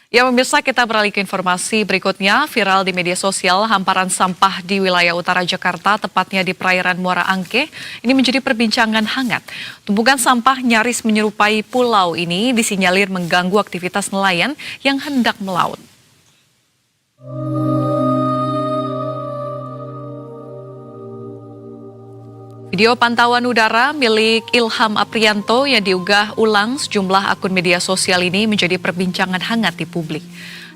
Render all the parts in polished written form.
Ya pemirsa, kita beralih ke informasi berikutnya. Viral di media sosial, hamparan sampah di wilayah utara Jakarta, tepatnya di perairan Muara Angke, ini menjadi perbincangan hangat. Tumpukan sampah nyaris menyerupai pulau ini disinyalir mengganggu aktivitas nelayan yang hendak melaut. Video pantauan udara milik Ilham Aprianto yang diunggah ulang sejumlah akun media sosial ini menjadi perbincangan hangat di publik.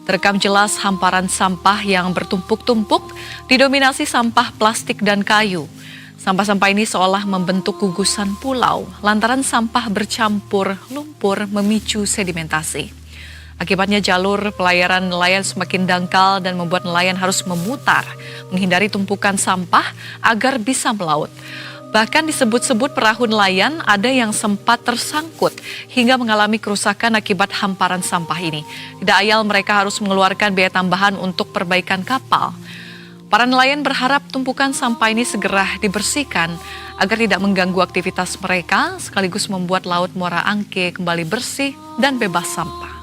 Terekam jelas hamparan sampah yang bertumpuk-tumpuk didominasi sampah plastik dan kayu. Sampah-sampah ini seolah membentuk gugusan pulau lantaran sampah bercampur lumpur memicu sedimentasi. Akibatnya jalur pelayaran nelayan semakin dangkal dan membuat nelayan harus memutar menghindari tumpukan sampah agar bisa melaut. Bahkan disebut-sebut perahu nelayan ada yang sempat tersangkut hingga mengalami kerusakan akibat hamparan sampah ini. Tidak ayal mereka harus mengeluarkan biaya tambahan untuk perbaikan kapal. Para nelayan berharap tumpukan sampah ini segera dibersihkan agar tidak mengganggu aktivitas mereka sekaligus membuat Laut Muara Angke kembali bersih dan bebas sampah.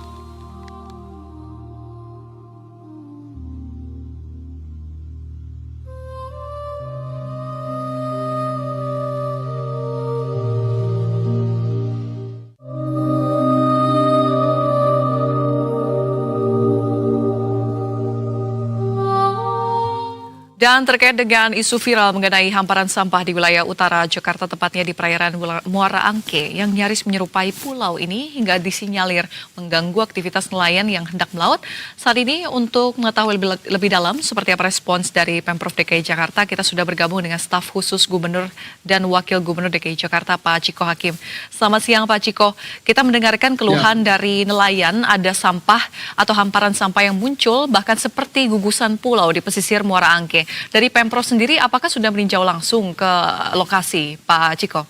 Dan terkait dengan isu viral mengenai hamparan sampah di wilayah utara Jakarta, tepatnya di perairan Muara Angke yang nyaris menyerupai pulau ini hingga disinyalir mengganggu aktivitas nelayan yang hendak melaut. Saat ini untuk mengetahui lebih dalam seperti apa respons dari Pemprov DKI Jakarta, kita sudah bergabung dengan staf khusus Gubernur dan Wakil Gubernur DKI Jakarta, Pak Ciko Hakim. Selamat siang Pak Ciko, kita mendengarkan keluhan dari nelayan ada sampah atau hamparan sampah yang muncul bahkan seperti gugusan pulau di pesisir Muara Angke. Dari Pemprov sendiri, apakah sudah meninjau langsung ke lokasi, Pak Ciko?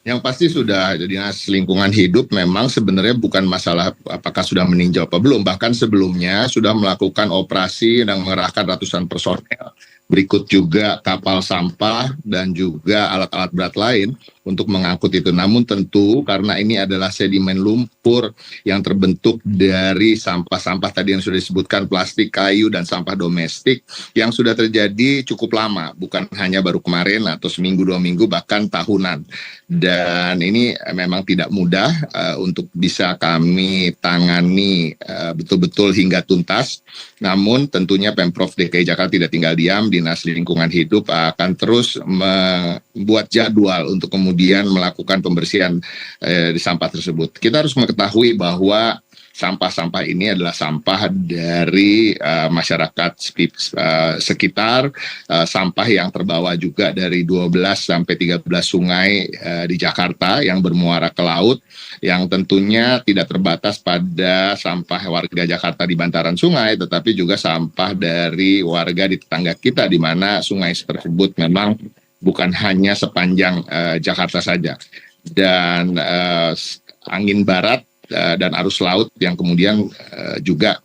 Yang pasti sudah, Dinas Lingkungan Hidup memang sebenarnya bukan masalah apakah sudah meninjau apa belum, bahkan sebelumnya sudah melakukan operasi dan mengerahkan ratusan personel. Berikut juga kapal sampah dan juga alat-alat berat lain untuk mengangkut itu. Namun tentu karena ini adalah sedimen lumpur yang terbentuk dari sampah-sampah tadi yang sudah disebutkan, plastik, kayu, dan sampah domestik yang sudah terjadi cukup lama, bukan hanya baru kemarin atau seminggu, 2 minggu, bahkan tahunan. Dan ini memang tidak mudah untuk bisa kami tangani betul-betul hingga tuntas. Namun tentunya Pemprov DKI Jakarta tidak tinggal diam, Dinas Lingkungan Hidup akan terus membuat jadwal untuk kemudian melakukan pembersihan di sampah tersebut. Kita harus mengetahui bahwa sampah-sampah ini adalah sampah dari masyarakat sekitar, sampah yang terbawa juga dari 12 sampai 13 sungai di Jakarta yang bermuara ke laut, yang tentunya tidak terbatas pada sampah warga Jakarta di bantaran sungai, tetapi juga sampah dari warga di tetangga kita, di mana sungai tersebut memang bukan hanya sepanjang Jakarta saja. Dan angin barat dan arus laut yang kemudian juga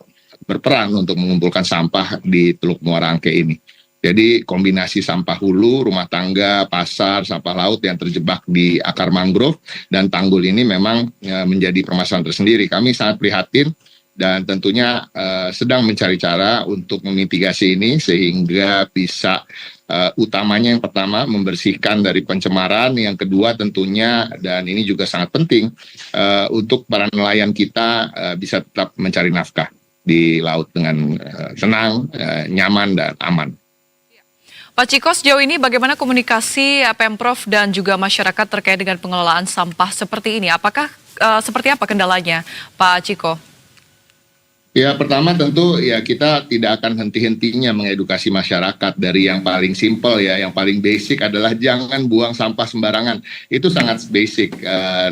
berperan untuk mengumpulkan sampah di Teluk Muara Angke ini. Jadi kombinasi sampah hulu, rumah tangga, pasar, sampah laut yang terjebak di akar mangrove dan tanggul ini memang menjadi permasalahan tersendiri. Kami sangat prihatin dan tentunya sedang mencari cara untuk memitigasi ini sehingga bisa utamanya yang pertama membersihkan dari pencemaran, yang kedua tentunya dan ini juga sangat penting untuk para nelayan kita bisa tetap mencari nafkah di laut dengan tenang, nyaman dan aman. Pak Ciko, sejauh ini bagaimana komunikasi Pemprov dan juga masyarakat terkait dengan pengelolaan sampah seperti ini? Apakah seperti apa kendalanya, Pak Ciko? Ya, pertama tentu ya kita tidak akan henti-hentinya mengedukasi masyarakat dari yang paling simpel ya, yang paling basic adalah jangan buang sampah sembarangan. Itu sangat basic.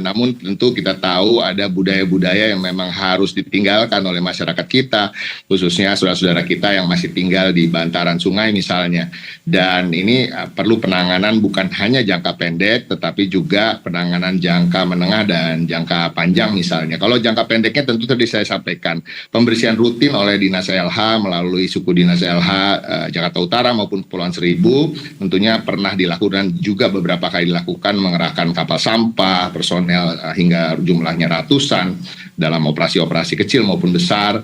Namun tentu kita tahu ada budaya-budaya yang memang harus ditinggalkan oleh masyarakat kita, khususnya saudara-saudara kita yang masih tinggal di bantaran sungai misalnya. Dan ini perlu penanganan bukan hanya jangka pendek, tetapi juga penanganan jangka menengah dan jangka panjang misalnya. Kalau jangka pendeknya tentu tadi saya sampaikan, pembersihan rutin oleh Dinas LH melalui suku Dinas LH Jakarta Utara maupun Kepulauan Seribu. Tentunya pernah dilakukan juga beberapa kali dilakukan mengerahkan kapal sampah, personel hingga jumlahnya ratusan dalam operasi-operasi kecil maupun besar,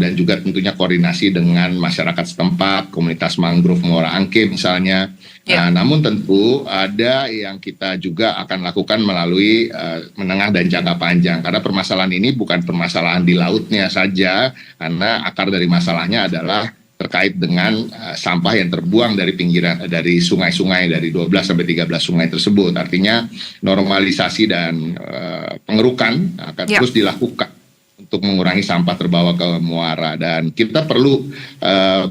dan juga tentunya koordinasi dengan masyarakat setempat, komunitas mangrove Muara Angke misalnya. Namun tentu ada yang kita juga akan lakukan melalui menengah dan jangka panjang, karena permasalahan ini bukan permasalahan di lautnya saja, karena akar dari masalahnya adalah terkait dengan sampah yang terbuang dari pinggiran, dari sungai-sungai, dari 12 sampai 13 sungai tersebut. Artinya normalisasi dan pengerukan akan terus dilakukan untuk mengurangi sampah terbawa ke muara, dan kita perlu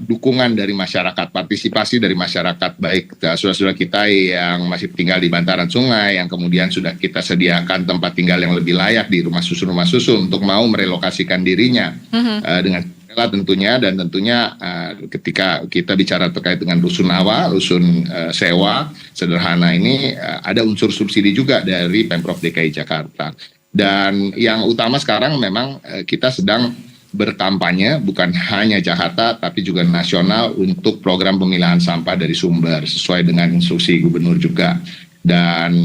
dukungan dari masyarakat, partisipasi dari masyarakat, baik saudara-saudara kita yang masih tinggal di bantaran sungai, yang kemudian sudah kita sediakan tempat tinggal yang lebih layak di rumah susun untuk mau merelokasikan dirinya dengan tentunya, dan tentunya ketika kita bicara terkait dengan rusun awa, rusun sewa sederhana ini, ada unsur subsidi juga dari Pemprov DKI Jakarta. Dan yang utama sekarang memang kita sedang berkampanye bukan hanya Jakarta tapi juga nasional untuk program pemilahan sampah dari sumber sesuai dengan instruksi gubernur juga. Dan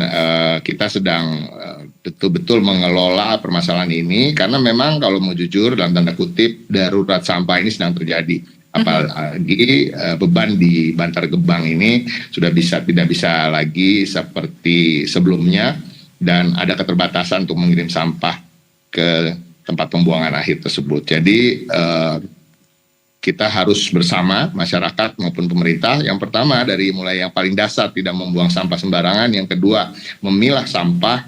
kita sedang betul-betul mengelola permasalahan ini, karena memang kalau mau jujur dalam tanda kutip darurat sampah ini sedang terjadi. Apalagi beban di Bantar Gebang ini sudah tidak bisa lagi seperti sebelumnya, dan ada keterbatasan untuk mengirim sampah ke tempat pembuangan akhir tersebut. Jadi kita harus bersama masyarakat maupun pemerintah. Yang pertama dari mulai yang paling dasar, tidak membuang sampah sembarangan. Yang kedua, memilah sampah.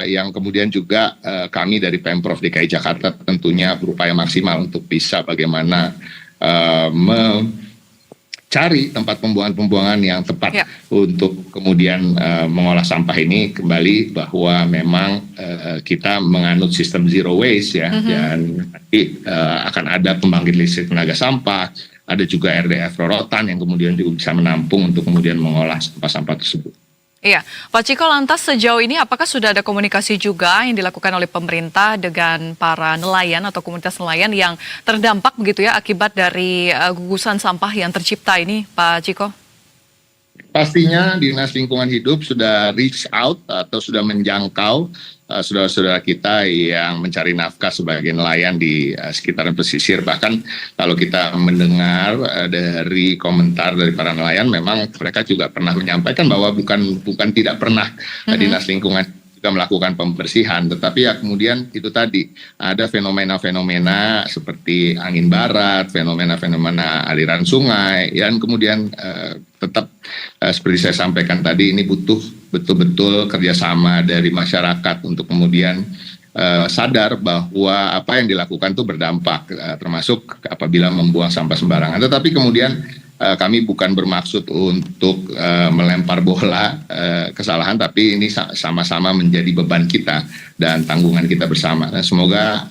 Yang kemudian juga kami dari Pemprov DKI Jakarta tentunya berupaya maksimal untuk bisa bagaimana cari tempat pembuangan yang tepat untuk kemudian mengolah sampah ini kembali, bahwa memang kita menganut sistem zero waste ya, dan nanti akan ada pembangkit listrik tenaga sampah, ada juga RDF rorotan yang kemudian juga bisa menampung untuk kemudian mengolah sampah-sampah tersebut. Iya, Pak Ciko, lantas sejauh ini apakah sudah ada komunikasi juga yang dilakukan oleh pemerintah dengan para nelayan atau komunitas nelayan yang terdampak begitu ya akibat dari gugusan sampah yang tercipta ini, Pak Ciko? Pastinya Dinas Lingkungan Hidup sudah reach out atau sudah menjangkau saudara-saudara kita yang mencari nafkah sebagai nelayan di sekitaran pesisir. Bahkan kalau kita mendengar dari komentar dari para nelayan, memang mereka juga pernah menyampaikan bahwa bukan tidak pernah Dinas Lingkungan juga melakukan pembersihan, tetapi ya kemudian itu tadi ada fenomena-fenomena seperti angin barat, fenomena-fenomena aliran sungai, dan kemudian tetap seperti saya sampaikan tadi, ini butuh betul-betul kerjasama dari masyarakat untuk kemudian sadar bahwa apa yang dilakukan itu berdampak, termasuk apabila membuang sampah sembarangan. Tetapi kemudian kami bukan bermaksud untuk melempar bola kesalahan, tapi ini sama-sama menjadi beban kita dan tanggungan kita bersama. Dan semoga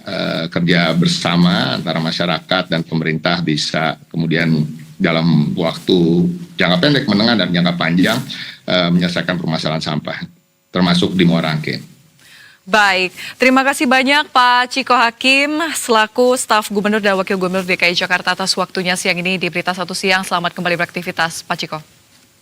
kerja bersama antara masyarakat dan pemerintah bisa kemudian dalam waktu jangka pendek, menengah, dan jangka panjang menyelesaikan permasalahan sampah, termasuk di Muara Angke. Baik, terima kasih banyak Pak Ciko Hakim selaku staf Gubernur dan Wakil Gubernur DKI Jakarta atas waktunya siang ini di Berita Satu Siang. Selamat kembali beraktivitas Pak Ciko.